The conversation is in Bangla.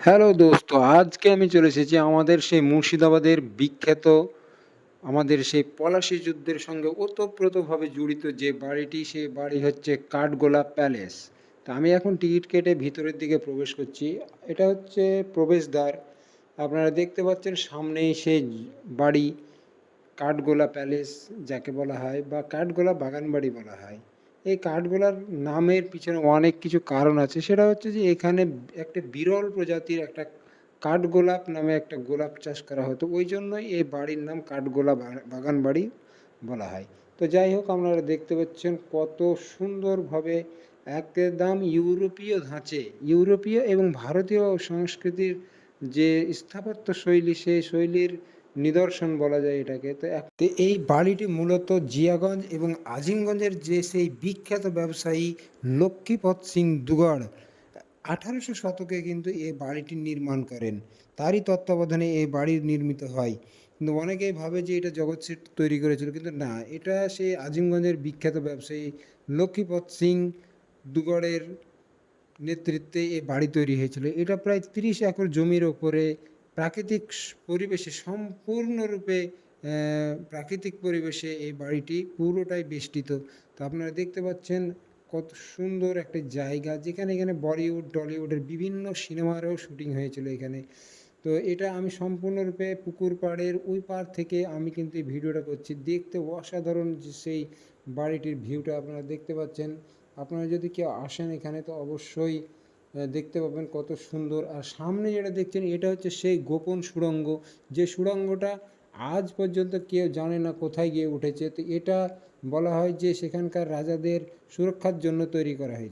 হ্যালো দোস্ত, আজকে আমি চলে এসেছি আমাদের সেই মুর্শিদাবাদের বিখ্যাত আমাদের সেই পলাশী যুদ্ধের সঙ্গে ওতপ্রোতভাবে জড়িত যে বাড়িটি, সেই বাড়ি হচ্ছে কাঠগোলা প্যালেস। তা আমি এখন টিকিট কেটে ভিতরের দিকে প্রবেশ করছি। এটা হচ্ছে প্রবেশদ্বার। আপনারা দেখতে পাচ্ছেন সামনেই সেই বাড়ি, কাঠগোলা প্যালেস যাকে বলা হয় বা কাঠগোলা বাগান বাড়ি বলা হয়। এই কাঠগোলার নামের পিছনে অনেক কিছু কারণ আছে। সেটা হচ্ছে যে এখানে একটা বিরল প্রজাতির একটা কাঠগোলাপ নামে একটা গোলাপ চাষ করা হতো, ওই জন্যই এই বাড়ির নাম কাঠগোলা বাগান বাড়ি বলা হয়। তো যাই হোক, আপনারা দেখতে পাচ্ছেন কত সুন্দরভাবে একদম ইউরোপীয় ধাঁচে, ইউরোপীয় এবং ভারতীয় সংস্কৃতির যে স্থাপত্য শৈলী, সেই শৈলীর নিদর্শন বলা যায় এটাকে। তো এই বাড়িটি মূলত জিয়াগঞ্জ এবং আজিমগঞ্জের যে সেই বিখ্যাত ব্যবসায়ী লক্ষ্মীপদ সিং দুগড় 1800 শতকে কিন্তু এই বাড়িটি নির্মাণ করেন। তারই তত্ত্বাবধানে এই বাড়ি নির্মিত হয়। কিন্তু অনেকেই ভাবে যে এটা জগৎ সিং তৈরি করেছিল, কিন্তু না, এটা সেই আজিমগঞ্জের বিখ্যাত ব্যবসায়ী লক্ষ্মীপদ সিং দুগড়ের নেতৃত্বে এই বাড়ি তৈরি হয়েছিল। এটা প্রায় 30 একর জমির ওপরে প্রাকৃতিক পরিবেশে সম্পূর্ণরূপে প্রাকৃতিক পরিবেশে এই বাড়িটি পুরোটাই বেষ্টিত। তো আপনারা দেখতে পাচ্ছেন কত সুন্দর একটা জায়গা, যেখানে এখানে বলিউড টলিউডের বিভিন্ন সিনেমারও শুটিং হয়েছিল এখানে। তো এটা আমি সম্পূর্ণরূপে পুকুর পাড়ের ওই পাড় থেকে আমি কিন্তু এই ভিডিওটা করছি। দেখতে অসাধারণ যে সেই বাড়িটির ভিউটা আপনারা দেখতে পাচ্ছেন। আপনারা যদি কেউ আসেন এখানে তো অবশ্যই দেখতে পাবেন কত সুন্দর। আর সামনে যেটা দেখছেন এটা হচ্ছে সেই গোপন সুড়ঙ্গ, যে সুড়ঙ্গটা আজ পর্যন্ত কেউ জানে না কোথায় গিয়ে উঠেছে। তো এটা বলা হয় যে সেখানকার রাজাদের সুরক্ষার জন্য তৈরি করা হয়েছে।